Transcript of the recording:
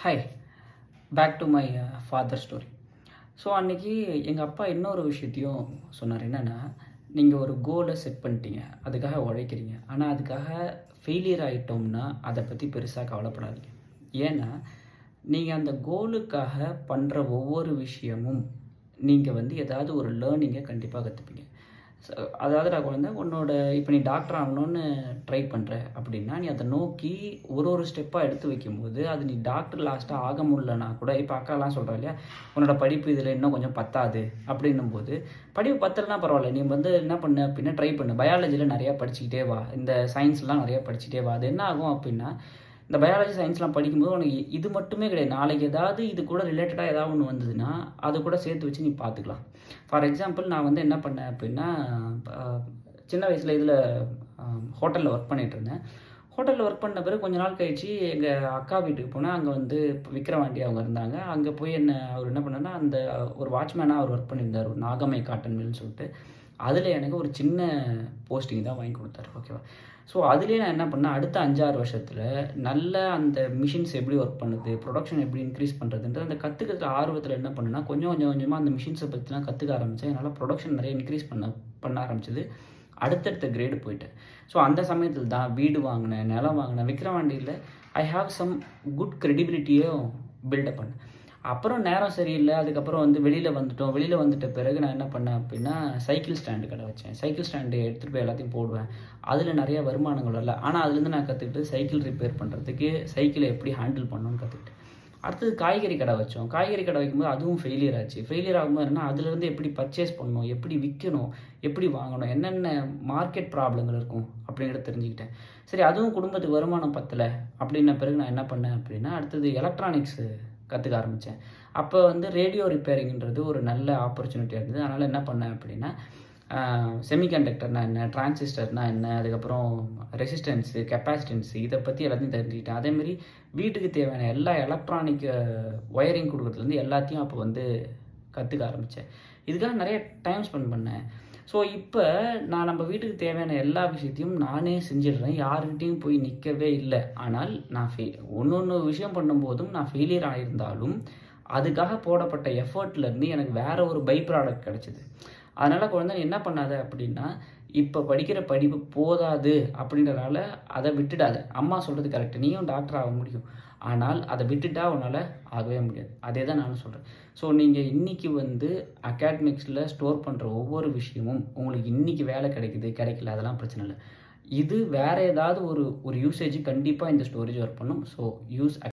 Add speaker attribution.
Speaker 1: Hi, back to my father story. So அன்றைக்கி எங்கள் அப்பா இன்னொரு விஷயத்தையும் சொன்னார். என்னென்னா, நீங்கள் ஒரு கோலை செட் பண்ணிட்டீங்க, அதுக்காக உழைக்கிறீங்க. ஆனால் அதுக்காக ஃபெயிலியர் ஆகிட்டோம்னா அதை பற்றி பெருசாக கவலைப்படாதீங்க. ஏன்னா நீங்கள் அந்த கோலுக்காக பண்ணுற ஒவ்வொரு விஷயமும் நீங்கள் ஏதாவது ஒரு லேர்னிங்கை கண்டிப்பாக கற்றுப்பீங்க. அதாவது நான் குழந்தை உன்னோட இப்போ நீ டாக்டர் ஆகணும்னு ட்ரை பண்ணுற அப்படின்னா, நீ அதை நோக்கி ஒரு ஸ்டெப்பாக எடுத்து வைக்கும்போது, அது நீ டாக்டர் லாஸ்ட்டாக ஆக முடியலனா கூட, இப்போ அக்காலாம் சொல்கிறா இல்லையா, உன்னோட படிப்பு இதில் இன்னும் கொஞ்சம் பத்தாது அப்படின்னும்போது, படிப்பு பத்தலைனா பரவாயில்ல, நீ என்ன பண்ணு அப்படின்னா ட்ரை பண்ணு. பயாலஜியில் நிறையா படிச்சுக்கிட்டே வா, இந்த சயின்ஸ்லாம் நிறையா படிச்சுட்டே வா. அது என்ன ஆகும் அப்படின்னா, இந்த பயாலஜி சயின்ஸ்லாம் படிக்கும்போது உனக்கு இது மட்டுமே கிடையாது, நாளைக்கு ஏதாவது இது கூட ரிலேட்டடாக ஏதாவது ஒன்று வந்ததுன்னா அது கூட சேர்த்து வச்சு நீ பார்த்துக்கலாம். ஃபார் எக்ஸாம்பிள் நான் என்ன பண்ணேன் அப்படின்னா, சின்ன வயசில் இதில் ஹோட்டலில் ஒர்க் பண்ணிகிட்டு இருந்தேன். ஹோட்டலில் ஒர்க் பண்ண பிறகு கொஞ்ச நாள் கழிச்சு எங்கள் அக்கா வீட்டுக்கு போனால், அங்கே விக்ரவாண்டி அவங்க இருந்தாங்க. அங்கே போய் அவர் என்ன பண்ணார்னா, அந்த ஒரு வாட்ச்மேனாக அவர் ஒர்க் பண்ணியிருந்தார், ஒரு நாகமை காட்டன் மில்னு சொல்லிட்டு. அதில் எனக்கு ஒரு சின்ன போஸ்டிங் தான் வாங்கி கொடுத்தாரு. ஓகேவா? ஸோ அதுலேயே நான் என்ன பண்ணேன், அடுத்த 5-6 வருஷத்தில் நல்ல அந்த மிஷின்ஸ் எப்படி ஒர்க் பண்ணுது, ப்ரொடக்ஷன் எப்படி இன்க்ரீஸ் பண்ணுறதுன்றது அந்த கற்றுக்கிற ஆர்வத்தில் என்ன பண்ணேன்னா, கொஞ்சம் கொஞ்சமாக அந்த மிஷின்ஸை பற்றிலாம் கற்றுக்க ஆரம்பித்தேன். என்னால் ப்ரொடக்ஷன் நிறைய இன்க்ரீஸ் பண்ண ஆரம்பிச்சது. அடுத்தடுத்த கிரேடு போயிட்டேன். ஸோ அந்த சமயத்தில் தான் வீடு வாங்கினேன், நிலம் வாங்கினேன். விக்ரவாண்டியில் ஐ ஹாவ் சம் குட் கிரெடிபிலிட்டியும் பில்டப் பண்ணேன். அப்புறம் நேரம் சரியில்லை, அதுக்கப்புறம் வெளியில் வந்துட்டோம். வெளியில் வந்துட்ட பிறகு நான் என்ன பண்ணேன் அப்படின்னா, சைக்கிள் ஸ்டாண்டு கடை வச்சேன். சைக்கிள் ஸ்டாண்டு எடுத்துகிட்டு போய் எல்லாத்தையும் போடுவேன். அதில் நிறைய வருமானங்கள் வரல. ஆனால் அதுலேருந்து நான் கற்றுக்கிட்டு சைக்கிள் ரிப்பேர் பண்ணுறதுக்கு, சைக்கிளை எப்படி ஹேண்டில் பண்ணணும்னு கற்றுக்கிட்டேன். அடுத்தது காய்கறி கடை வச்சோம். காய்கறி கடை வைக்கும்போது அதுவும் ஃபெயிலியர் ஆச்சு. ஃபெயிலியர் ஆகும்போது என்னன்னா, அதுலேருந்து எப்படி பர்ச்சேஸ் பண்ணணும், எப்படி விற்கணும், எப்படி வாங்கணும், என்னென்ன மார்க்கெட் ப்ராப்ளங்கள் இருக்கும் அப்படிங்கிறத தெரிஞ்சுக்கிட்டேன். சரி, அதுவும் குடும்பத்துக்கு வருமானம் பத்தலை அப்படின்ன பிறகு நான் என்ன பண்ணேன் அப்படின்னா, அடுத்தது எலக்ட்ரானிக்ஸு கற்றுக்க ஆரம்பித்தேன். அப்போ ரேடியோ ரிப்பேரிங்கிறது ஒரு நல்ல ஆப்பர்ச்சுனிட்டியாக இருந்தது. அதனால் என்ன பண்ணேன் அப்படின்னா, செமிகண்டக்டர்னா என்ன, டிரான்சிஸ்டர்னா என்ன, அதுக்கப்புறம் ரெசிஸ்டன்ஸு, கெப்பாசிட்டன்ஸு, இதை பற்றி எல்லாத்தையும் தெரிஞ்சுக்கிட்டேன். அதேமாரி வீட்டுக்கு தேவையான எல்லா எலக்ட்ரானிக் ஒயரிங் கொடுக்குறதுலேருந்து எல்லாத்தையும் அப்போ கற்றுக்க ஆரம்பித்தேன். இதுக்காக நிறைய டைம் ஸ்பெண்ட் பண்ணேன். ஸோ இப்போ நான் நம்ம வீட்டுக்கு தேவையான எல்லா விஷயத்தையும் நானே செஞ்சிடுறேன். யாருக்கிட்டையும் போய் நிற்கவே இல்லை. ஆனால் நான் ஒன்று விஷயம் பண்ணும்போதும் நான் ஃபெயிலியர் ஆகியிருந்தாலும் அதுக்காக போடப்பட்ட எஃபர்ட்லேருந்து எனக்கு வேறு ஒரு பை ப்ராடக்ட் கிடச்சிது. அதனால் குழந்தை என்ன பண்ணாத அப்படின்னா, இப்போ படிக்கிற படிப்பு போதாது அப்படின்றனால அதை விட்டுடாத. அம்மா சொல்கிறது கரெக்டு, நீயும் டாக்டர் ஆக முடியும். ஆனால் அதை விட்டுட்டா உன்னால் ஆகவே முடியாது. அதே தான் நானும் சொல்கிறேன். ஸோ நீங்கள் இன்றைக்கி அகாடமிக்ஸில் ஸ்டோர் பண்ணுற ஒவ்வொரு விஷயமும் உங்களுக்கு இன்றைக்கி வேலை கிடைக்கல, அதெல்லாம் பிரச்சனை இல்லை. இது வேறு ஏதாவது ஒரு யூசேஜ் கண்டிப்பாக இந்த ஸ்டோரேஜ் ஒர்க் பண்ணும். So use